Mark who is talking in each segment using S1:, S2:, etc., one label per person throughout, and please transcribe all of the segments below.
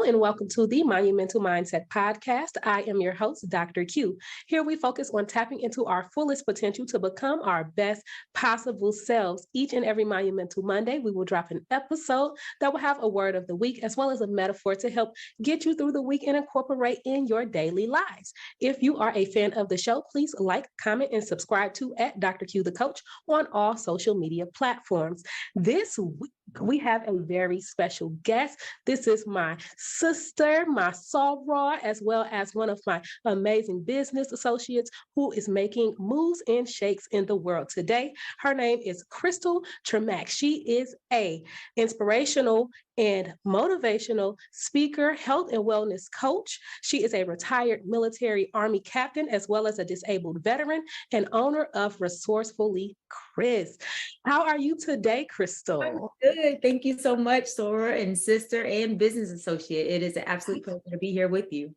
S1: and welcome to the Monumental Mindset Podcast. I am your host, Dr. Q. Here we focus on tapping into our fullest potential to become our best possible selves. Each and every Monumental Monday, we will drop an episode that will have a word of the week as well as a metaphor to help get you through the week and incorporate in your daily lives. If you are a fan of the show, please like, comment, and subscribe to at Dr. Q the Coach on all social media platforms. This week, we have a very special guest. This is my sister, my soror, as well as one of my amazing business associates who is making moves and shakes in the world today. Her name is Crystal Tramack. She is a inspirational and motivational speaker, health and wellness coach. She is a retired military Army captain, as well as a disabled veteran and owner of Resourcefully Crys. How are you today, Crystal?
S2: I'm good. Thank you so much, Sora and sister and business associate. It is an absolute pleasure to be here with you.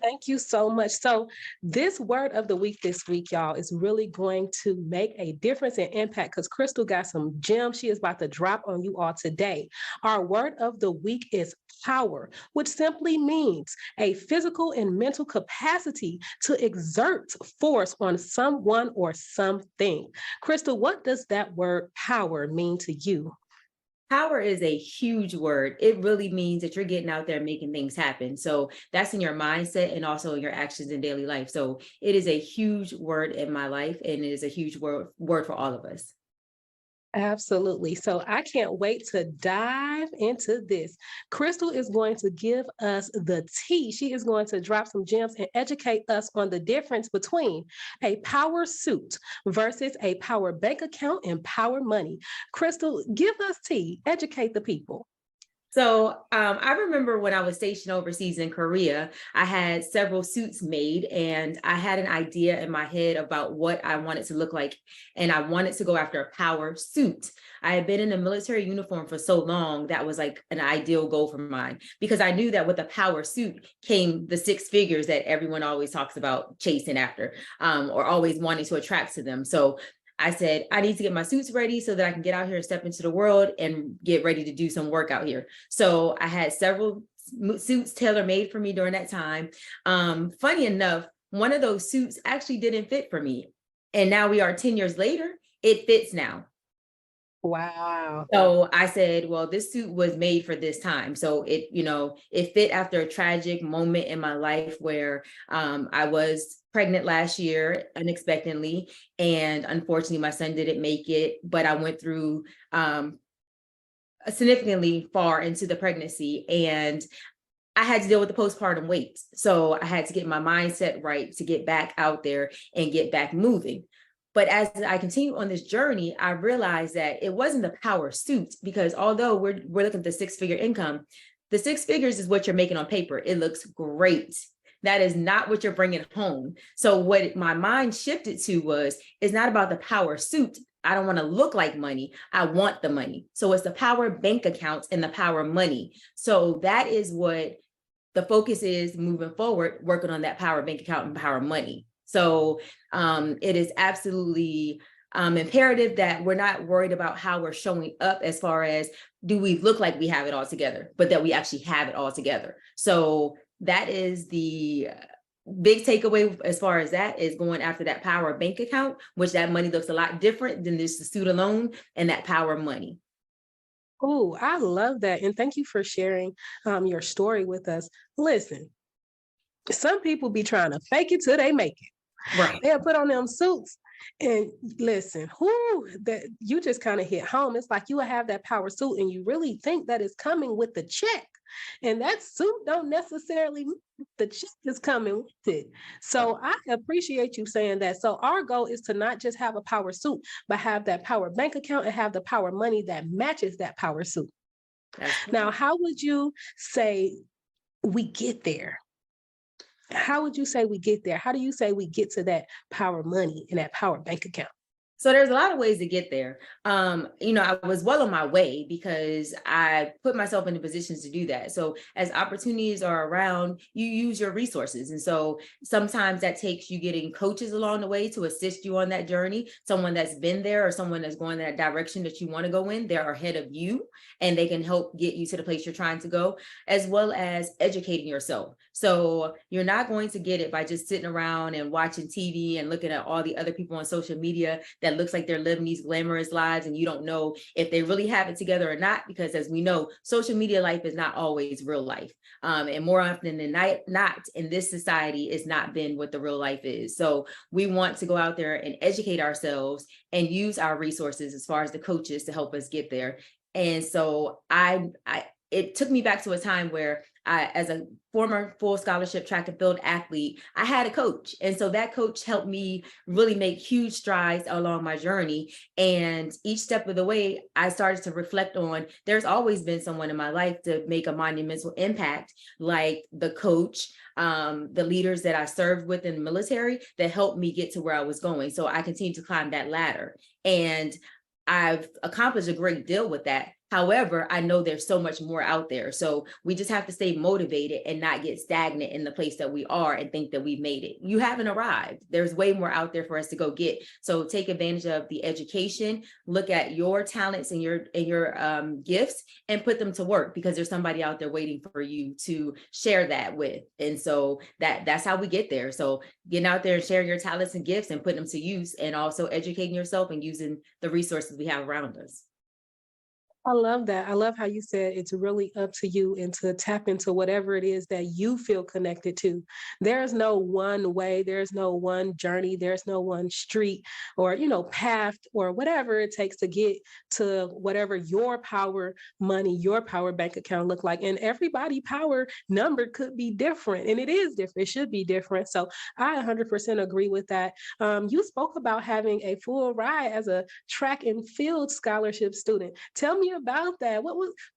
S1: Thank you so much. So this word of the week this week, y'all, is really going to make a difference and impact because Crystal got some gems she is about to drop on you all today. Our word of the week is power, which simply means a physical and mental capacity to exert force on someone or something. Crystal, what does that word power mean to you?
S2: Power is a huge word. It really means that you're getting out there and making things happen. So that's in your mindset and also in your actions in daily life. So it is a huge word in my life, and it is a huge word for all of us.
S1: Absolutely. So I can't wait to dive into this. Crystal is going to give us the tea. She is going to drop some gems and educate us on the difference between a power suit versus a power bank account and power money. Crystal, give us tea. Educate the people.
S2: So I remember when I was stationed overseas in Korea, I had several suits made, and I had an idea in my head about what I wanted to look like. And I wanted to go after a power suit. I had been in a military uniform for so long, that was like an ideal goal for mine, because I knew that with a power suit came the six figures that everyone always talks about chasing after, or always wanting to attract to them. So I said, I need to get my suits ready so that I can get out here and step into the world and get ready to do some work out here. So I had several suits tailor-made for me during that time. Funny enough, one of those suits actually didn't fit for me. And now we are 10 years later, it fits now.
S1: Wow.
S2: So I said, well, this suit was made for this time. So it fit after a tragic moment in my life where I was pregnant last year unexpectedly. And unfortunately, my son didn't make it, but I went through significantly far into the pregnancy, and I had to deal with the postpartum weight. So I had to get my mindset right to get back out there and get back moving. But as I continue on this journey, I realized that it wasn't the power suit, because although we're looking at the six-figure income, the six figures is what you're making on paper. It looks great. That is not what you're bringing home. So what my mind shifted to was, it's not about the power suit. I don't want to look like money. I want the money. So it's the power bank accounts and the power money. So that is what the focus is moving forward, working on that power bank account and power money. So it is absolutely imperative that we're not worried about how we're showing up as far as, do we look like we have it all together, but that we actually have it all together. So that is the big takeaway as far as that is going after that power bank account, which that money looks a lot different than this the suit alone and that power money.
S1: Oh, I love that. And thank you for sharing your story with us. Listen, some people be trying to fake it till they make it.
S2: Right.
S1: They'll put on them suits and listen, that you just kind of hit home. It's like you will have that power suit and you really think that it's coming with the check. And that suit don't necessarily mean the check is coming with it. So I appreciate you saying that. So our goal is to not just have a power suit, but have that power bank account and have the power money that matches that power suit. Now, how would you say we get there? How would you say we get there? How do you say we get to that power money and that power bank account?
S2: So there's a lot of ways to get there. I was well on my way because I put myself in the positions to do that. So as opportunities are around, you use your resources. And so sometimes that takes you getting coaches along the way to assist you on that journey. Someone that's been there or someone that's going that direction that you want to go in, they're ahead of you and they can help get you to the place you're trying to go, as well as educating yourself. So you're not going to get it by just sitting around and watching TV and looking at all the other people on social media that looks like they're living these glamorous lives and you don't know if they really have it together or not, because as we know, social media life is not always real life. And more often than not in this society, it's not been what the real life is. So we want to go out there and educate ourselves and use our resources as far as the coaches to help us get there. And so it took me back to a time where as a former full scholarship track and field athlete, I had a coach. And so that coach helped me really make huge strides along my journey. And each step of the way, I started to reflect on, there's always been someone in my life to make a monumental impact, like the coach, the leaders that I served with in the military that helped me get to where I was going. So I continue to climb that ladder. And I've accomplished a great deal with that. However, I know there's so much more out there. So we just have to stay motivated and not get stagnant in the place that we are and think that we've made it. You haven't arrived. There's way more out there for us to go get. So take advantage of the education, look at your talents and your gifts and put them to work, because there's somebody out there waiting for you to share that with. And so that's how we get there. So getting out there and sharing your talents and gifts and putting them to use, and also educating yourself and using the resources we have around us.
S1: I love that. I love how you said it's really up to you and to tap into whatever it is that you feel connected to. There's no one way, there's no one journey, there's no one street or, path or whatever it takes to get to whatever your power money, your power bank account look like. And everybody power number could be different, and it is different. It should be different. So I 100% agree with that. You spoke about having a full ride as a track and field scholarship student. Tell me about that.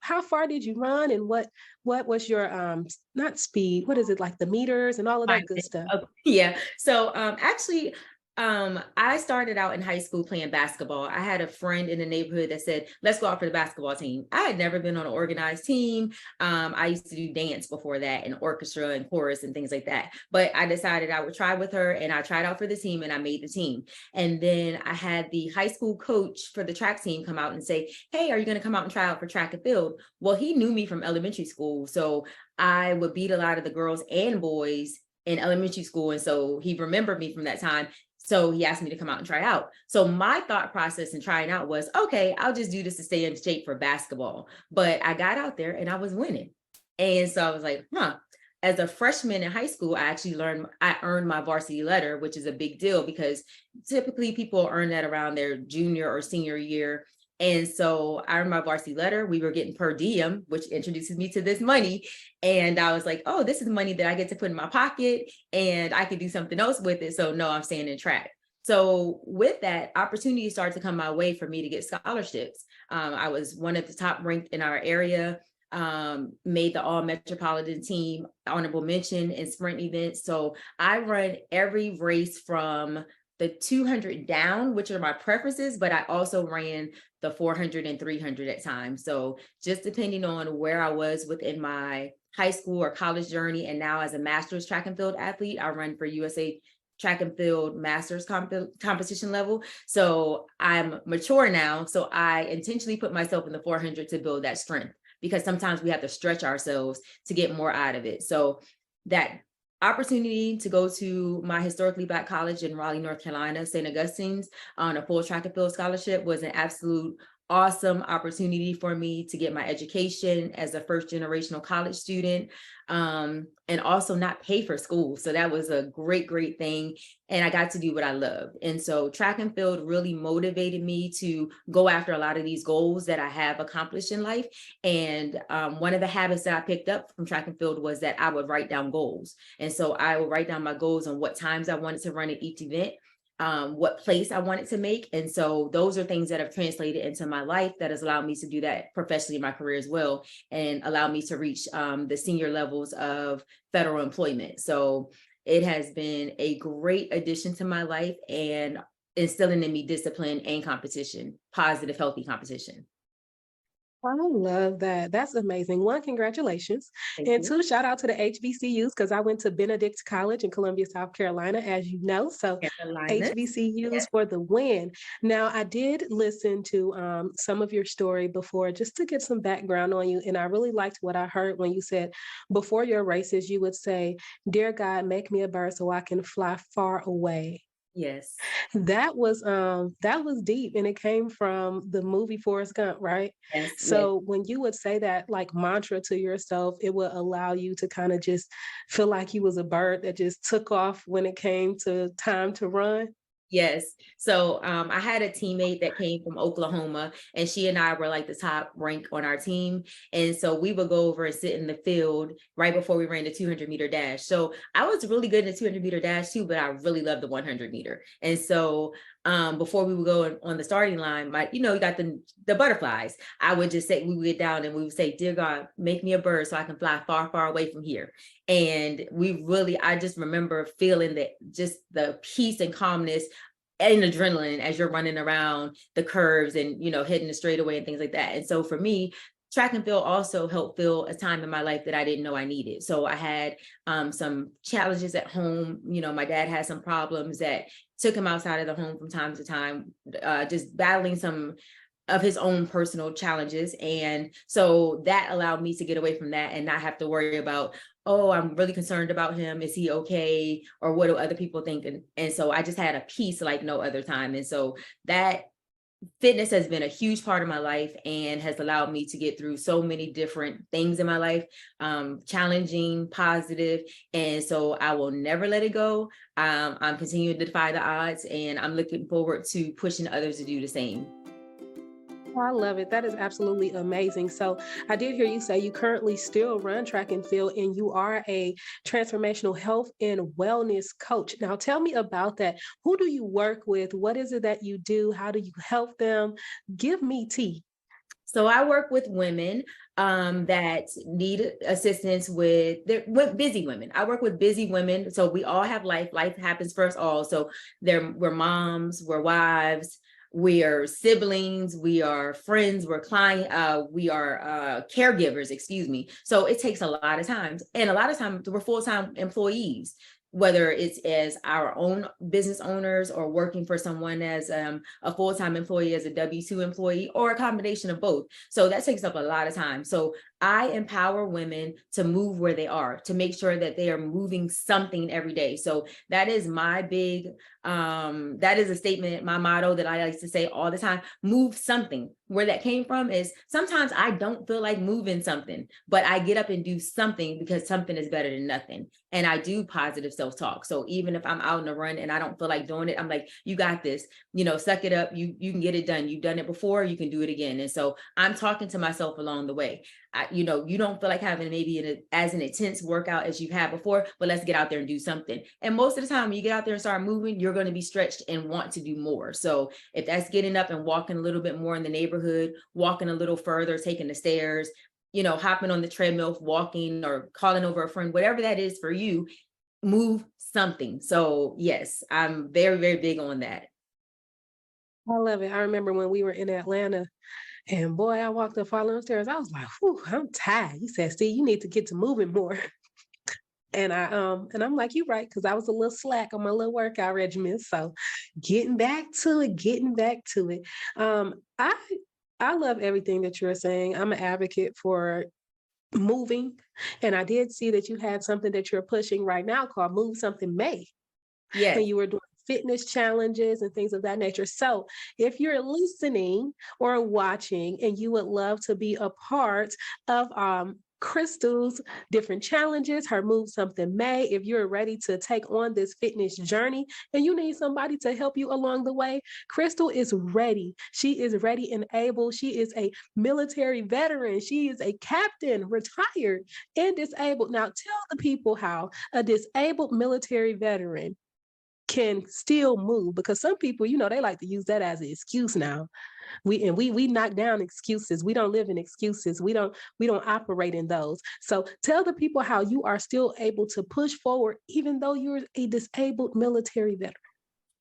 S1: How far did you run, and what was your not speed, what is it, like the meters and all of that good stuff?
S2: Yeah. So actually, I started out in high school playing basketball. I had a friend in the neighborhood that said, let's go out for the basketball team. I had never been on an organized team. I used to do dance before that, and orchestra and chorus and things like that. But I decided I would try with her, and I tried out for the team and I made the team. And then I had the high school coach for the track team come out and say, hey, are you going to come out and try out for track and field? Well, he knew me from elementary school. So I would beat a lot of the girls and boys in elementary school. And so he remembered me from that time. So he asked me to come out and try out. So my thought process in trying out was, okay, I'll just do this to stay in shape for basketball. But I got out there and I was winning. And so I was like, as a freshman in high school, I earned my varsity letter, which is a big deal because typically people earn that around their junior or senior year. And so I earned my varsity letter. We were getting per diem, which introduces me to this money. And I was like, oh, this is money that I get to put in my pocket and I could do something else with it. So no, I'm staying in track. So with that, opportunities started to come my way for me to get scholarships. I was one of the top ranked in our area, made the all metropolitan team, honorable mention in sprint events. So I run every race from the 200 down, which are my preferences, but I also ran the 400 and 300 at times. So just depending on where I was within my high school or college journey. And now as a master's track and field athlete, I run for USA track and field masters competition level. So I'm mature now. So I intentionally put myself in the 400 to build that strength, because sometimes we have to stretch ourselves to get more out of it. So that opportunity to go to my historically Black college in Raleigh, North Carolina, St. Augustine's, on a full track and field scholarship was an absolute awesome opportunity for me to get my education as a first generational college student, and also not pay for school. So that was a great thing. And I got to do what I love. And so track and field really motivated me to go after a lot of these goals that I have accomplished in life. And one of the habits that I picked up from track and field was that I would write down goals. And so I would write down my goals on what times I wanted to run at each event, what place I wanted to make. And so those are things that have translated into my life that has allowed me to do that professionally in my career as well, and allowed me to reach the senior levels of federal employment. So it has been a great addition to my life, and instilling in me discipline and competition, positive, healthy competition.
S1: I love that. That's amazing. One, congratulations.
S2: Thank
S1: And
S2: you.
S1: two, shout out to the HBCUs because I went to Benedict College in Columbia, South Carolina, as you know. So
S2: Carolina.
S1: HBCUs
S2: Yes.
S1: for the win. Now, I did listen to some of your story before just to get some background on you. And I really liked what I heard when you said before your races, you would say, "Dear God, make me a bird so I can fly far away."
S2: Yes.
S1: That was deep and it came from the movie Forrest Gump, right?
S2: Yes. Yes.
S1: So when you would say that like mantra to yourself, it would allow you to kind of just feel like you was a bird that just took off when it came to time to run.
S2: Yes. So I had a teammate that came from Oklahoma, and she and I were like the top rank on our team. And so we would go over and sit in the field right before we ran the 200-meter dash. So I was really good in the 200-meter dash too, but I really loved the 100-meter. And so before we would go on the starting line, you got the butterflies. I would just say, we would get down and we would say, "Dear God, make me a bird so I can fly far, far away from here." And I just remember feeling the peace and calmness and adrenaline as you're running around the curves and, hitting the straightaway and things like that. And so for me, track and field also helped fill a time in my life that I didn't know I needed. So I had some challenges at home. My dad had some problems that took him outside of the home from time to time, just battling some of his own personal challenges. And so that allowed me to get away from that and not have to worry about, oh, I'm really concerned about him. Is he okay? Or what do other people think? And so I just had a peace like no other time. And so that fitness has been a huge part of my life and has allowed me to get through so many different things in my life, challenging, positive. And so I will never let it go. I'm continuing to defy the odds, and I'm looking forward to pushing others to do the same.
S1: I love it. That is absolutely amazing. So I did hear you say you currently still run track and field and you are a transformational health and wellness coach. Now tell me about that. Who do you work with? What is it that you do? How do you help them? Give me tea.
S2: So I work with women that need assistance with busy women. I work with busy women. So we all have life. Life happens for us all. So we're moms, we're wives, we are siblings, we are friends, we are caregivers, excuse me. So it takes a lot of times. And a lot of times we're full-time employees, whether it's as our own business owners or working for someone as a full-time employee, as a W-2 employee, or a combination of both. So that takes up a lot of time. So I empower women to move where they are, to make sure that they are moving something every day. So that is my big, that is a statement, my motto that I like to say all the time: move something. Where that came from is sometimes I don't feel like moving something, but I get up and do something because something is better than nothing. And I do positive self-talk. So even if I'm out on a run and I don't feel like doing it, I'm like, you got this, suck it up. You can get it done. You've done it before, you can do it again. And so I'm talking to myself along the way. You don't feel like having maybe as an intense workout as you've had before, but let's get out there and do something. And most of the time when you get out there and start moving, you're going to be stretched and want to do more. So if that's getting up and walking a little bit more in the neighborhood, walking a little further, taking the stairs, hopping on the treadmill, walking, or calling over a friend, whatever that is for you, move something. So yes, I'm very, very big on that.
S1: I love it. I remember when we were in Atlanta and boy, I walked up following stairs. I was like, whew, I'm tired. He said, "See, you need to get to moving more." And I'm like, you're right, because I was a little slack on my little workout regimen. So getting back to it. Um, I I love everything that you're saying. I'm an advocate for moving. And I did see that you had something that you're pushing right now called Move Something May.
S2: Yes.
S1: And you were doing fitness challenges and things of that nature. So if you're listening or watching and you would love to be a part of Crystal's different challenges, her Move Something May, if you're ready to take on this fitness journey and you need somebody to help you along the way, Crystal is ready. She is ready and able. She is a military veteran. She is a captain, retired and disabled. Now tell the people how a disabled military veteran can still move, because some people, they like to use that as an excuse now. We knock down excuses. We don't live in excuses. We don't operate in those. So tell the people how you are still able to push forward even though you're a disabled military veteran.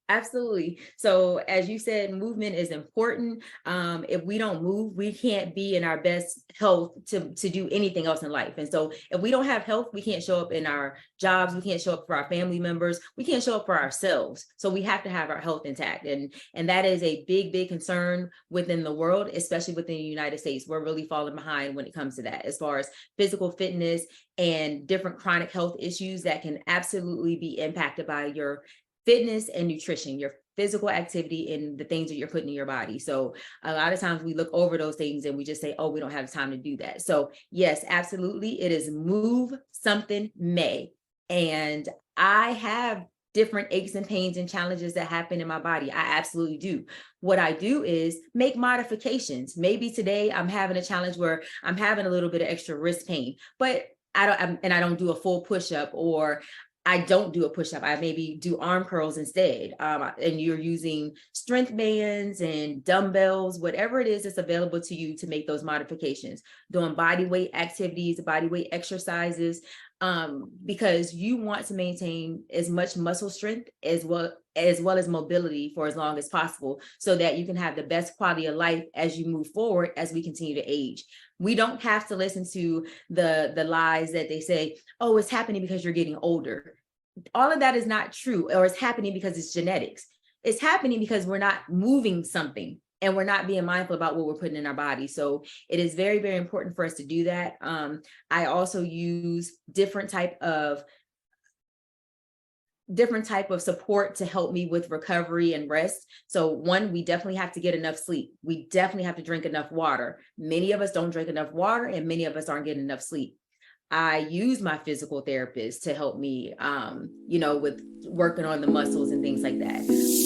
S2: Absolutely. So as you said, movement is important. If we don't move, we can't be in our best health to do anything else in life. And so if we don't have health, we can't show up in our jobs, we can't show up for our family members, we can't show up for ourselves. So we have to have our health intact. And that is a big, big concern within the world, especially within the United States. We're really falling behind when it comes to that, as far as physical fitness and different chronic health issues that can absolutely be impacted by your fitness and nutrition, your physical activity, and the things that you're putting in your body. So a lot of times we look over those things and we just say, oh, we don't have time to do that. So yes, absolutely. It is move something may. And I have different aches and pains and challenges that happen in my body. I absolutely do. What I do is make modifications. Maybe today I'm having a challenge where I'm having a little bit of extra wrist pain, but I don't do a full push-up, or I don't do a push-up. I maybe do arm curls instead. And you're using strength bands and dumbbells, whatever it is that's available to you to make those modifications. Doing body weight activities, body weight exercises, because you want to maintain as much muscle strength as well as mobility for as long as possible, so that you can have the best quality of life as you move forward, as we continue to age. We don't have to listen to the lies that they say, oh, it's happening because you're getting older. All of that is not true, or it's happening because it's genetics. It's happening because we're not moving something and we're not being mindful about what we're putting in our body. So it is very, very important for us to do that. I also use different type of support to help me with recovery and rest. So one, we definitely have to get enough sleep. We definitely have to drink enough water. Many of us don't drink enough water, and many of us aren't getting enough sleep. I use my physical therapist to help me, with working on the muscles and things like that.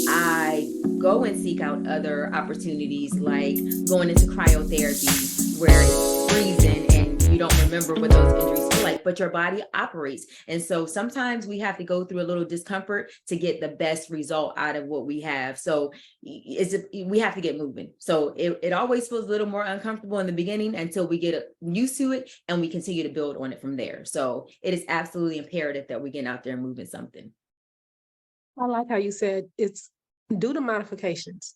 S2: I go and seek out other opportunities, like going into cryotherapy, where it's freezing and you don't remember what those injuries feel like, but your body operates. And so sometimes we have to go through a little discomfort to get the best result out of what we have. So we have to get moving. So it always feels a little more uncomfortable in the beginning until we get used to it, and we continue to build on it from there. So it is absolutely imperative that we get out there and moving something.
S1: I like how you said it's do the modifications.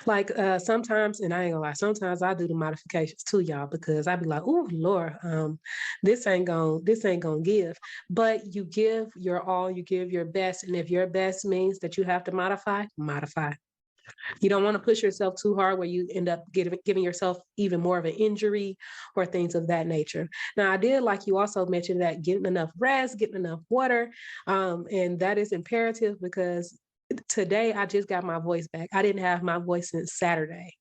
S1: Like sometimes, and I ain't gonna lie, sometimes I do the modifications too, y'all, because I be like, oh Lord, this ain't gonna give. But you give your all, you give your best. And if your best means that you have to modify. You don't want to push yourself too hard where you end up giving yourself even more of an injury or things of that nature. Now, I did like you also mentioned that getting enough rest, getting enough water, and that is imperative, because today I just got my voice back. I didn't have my voice since Saturday.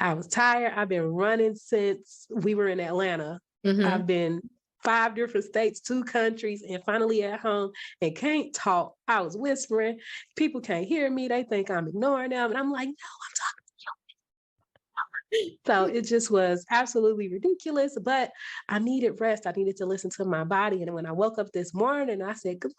S1: I was tired. I've been running since we were in Atlanta.
S2: Mm-hmm.
S1: I've been 5 different states, 2 countries, and finally at home and can't talk. I was whispering. People can't hear me. They think I'm ignoring them. And I'm like, no, I'm talking to you. So it just was absolutely ridiculous, but I needed rest. I needed to listen to my body. And when I woke up this morning, I said, good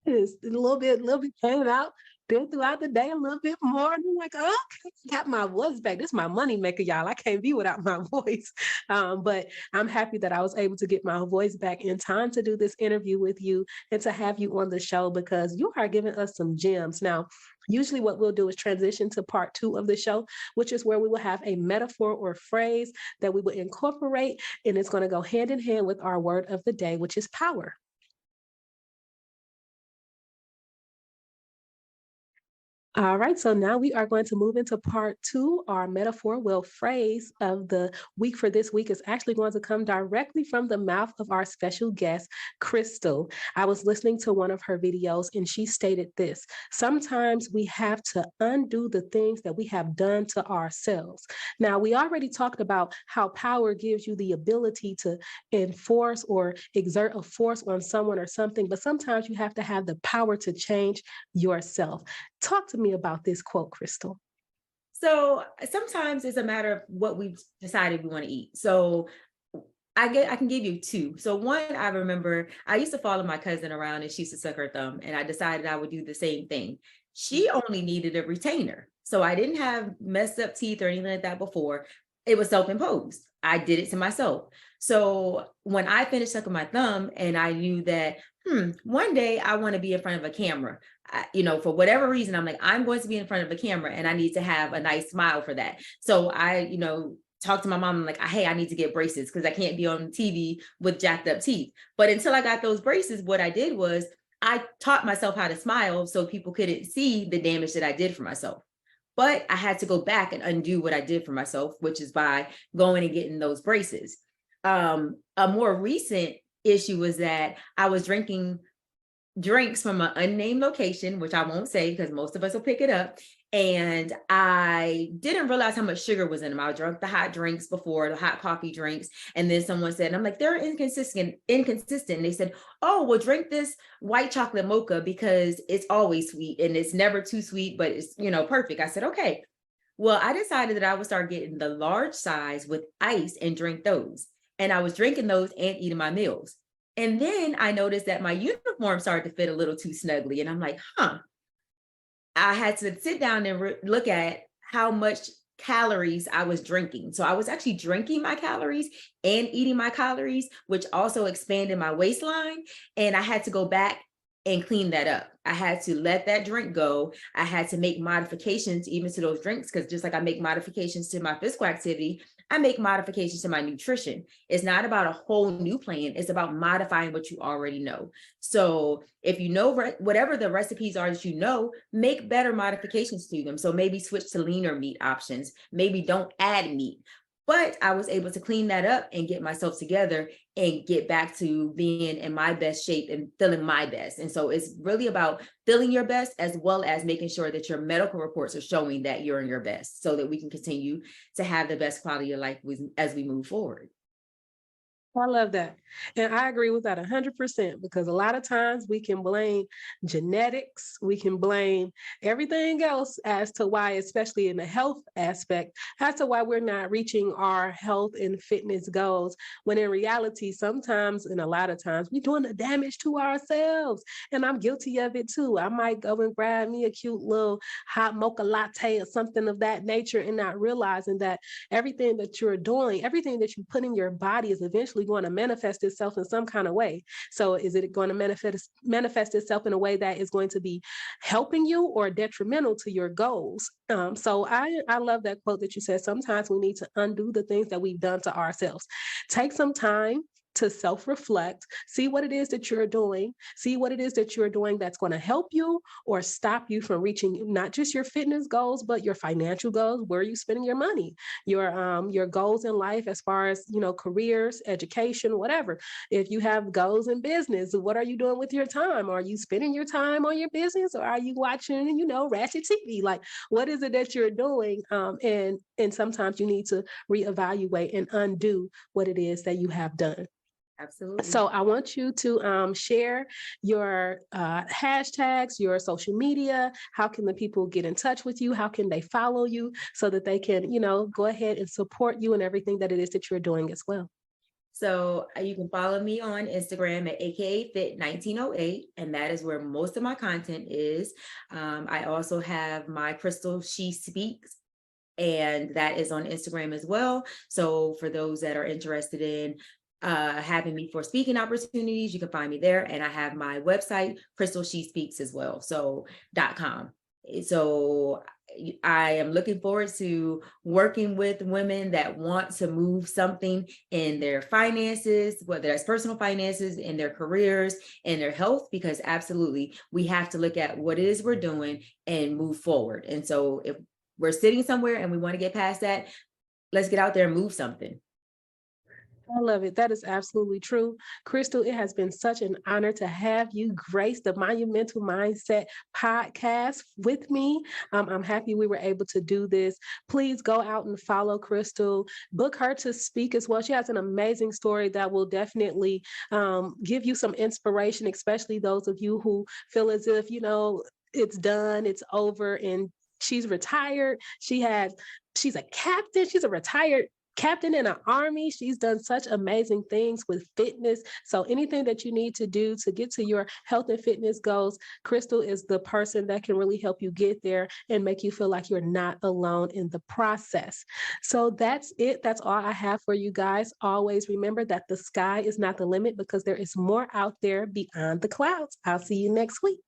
S1: morning. A little bit came out. Then throughout the day, a little bit more. And I'm like, okay, got my voice back. This is my money maker, y'all. I can't be without my voice. But I'm happy that I was able to get my voice back in time to do this interview with you and to have you on the show, because you are giving us some gems. Now, usually what we'll do is transition to part 2 of the show, which is where we will have a metaphor or phrase that we will incorporate, and it's going to go hand in hand with our word of the day, which is power. All right, so now we are going to move into part 2. Our metaphor, phrase of the week for this week is actually going to come directly from the mouth of our special guest, Crystal. I was listening to one of her videos and she stated this: sometimes we have to undo the things that we have done to ourselves. Now, we already talked about how power gives you the ability to enforce or exert a force on someone or something, but sometimes you have to have the power to change yourself. Talk to me about this quote, Crystal.
S2: So sometimes it's a matter of what we've decided we want to eat. So I can give you 2. So one, I remember I used to follow my cousin around and she used to suck her thumb, and I decided I would do the same thing. She only needed a retainer. So I didn't have messed up teeth or anything like that before. It was self-imposed. I did it to myself. So when I finished sucking my thumb and I knew that, one day I want to be in front of a camera, for whatever reason, I'm like, I'm going to be in front of a camera and I need to have a nice smile for that. So I, talked to my mom, I'm like, hey, I need to get braces because I can't be on TV with jacked up teeth. But until I got those braces, what I did was I taught myself how to smile so people couldn't see the damage that I did for myself. But I had to go back and undo what I did for myself, which is by going and getting those braces. A more recent issue was that I was drinking drinks from an unnamed location, which I won't say because most of us will pick it up. And I didn't realize how much sugar was in them. I drank the hot drinks before, the hot coffee drinks. And then someone said, and I'm like, they're inconsistent. And they said, oh, well, drink this white chocolate mocha because it's always sweet and it's never too sweet, but it's, perfect. I said, okay. Well, I decided that I would start getting the large size with ice and drink those. And I was drinking those and eating my meals. And then I noticed that my uniform started to fit a little too snugly. And I'm like, I had to sit down and look at how much calories I was drinking. So I was actually drinking my calories and eating my calories, which also expanded my waistline. And I had to go back and clean that up. I had to let that drink go. I had to make modifications even to those drinks, because just like I make modifications to my physical activity, I make modifications to my nutrition. It's not about a whole new plan. It's about modifying what you already know. So if you know whatever the recipes are that make better modifications to them. So maybe switch to leaner meat options. Maybe don't add meat. But I was able to clean that up and get myself together and get back to being in my best shape and feeling my best. And so it's really about feeling your best, as well as making sure that your medical reports are showing that you're in your best, so that we can continue to have the best quality of life as we move forward.
S1: I love that. And I agree with that 100%, because a lot of times we can blame genetics, we can blame everything else as to why, especially in the health aspect, as to why we're not reaching our health and fitness goals. When in reality, sometimes and a lot of times we're doing the damage to ourselves. And I'm guilty of it too. I might go and grab me a cute little hot mocha latte or something of that nature, and not realizing that everything that you're doing, everything that you put in your body is eventually going to manifest itself in some kind of way. So is it going to manifest itself in a way that is going to be helping you or detrimental to your goals? So I love that quote that you said. Sometimes we need to undo the things that we've done to ourselves. Take some time to self-reflect, see what it is that you're doing, that's going to help you or stop you from reaching not just your fitness goals, but your financial goals. Where are you spending your money? Your goals in life, as far as, careers, education, whatever. If you have goals in business, what are you doing with your time? Are you spending your time on your business, or are you watching, ratchet TV? Like, what is it that you're doing? And sometimes you need to reevaluate and undo what it is that you have done.
S2: Absolutely.
S1: So I want you to share your hashtags, your social media. How can the people get in touch with you? How can they follow you so that they can, go ahead and support you in everything that it is that you're doing as well?
S2: So you can follow me on Instagram at AKA Fit 1908, and that is where most of my content is. I also have my Crystal She Speaks, and that is on Instagram as well. So for those that are interested in having me for speaking opportunities, you can find me there. And I have my website, Crystal She Speaks as well. So .com. So I am looking forward to working with women that want to move something in their finances, whether that's personal finances, in their careers, in their health, because absolutely we have to look at what it is we're doing and move forward. And so if we're sitting somewhere and we want to get past that, let's get out there and move something.
S1: I love it. That is absolutely true. Crystal, it has been such an honor to have you grace the Monumental Mindset podcast with me. I'm happy we were able to do this. Please go out and follow Crystal. Book her to speak as well. She has an amazing story that will definitely give you some inspiration, especially those of you who feel as if, it's done, it's over, and she's retired. She's a captain. She's a retired captain in an army. She's done such amazing things with fitness. So anything that you need to do to get to your health and fitness goals, Crystal is the person that can really help you get there and make you feel like you're not alone in the process. So that's it. That's all I have for you guys. Always remember that the sky is not the limit because there is more out there beyond the clouds. I'll see you next week.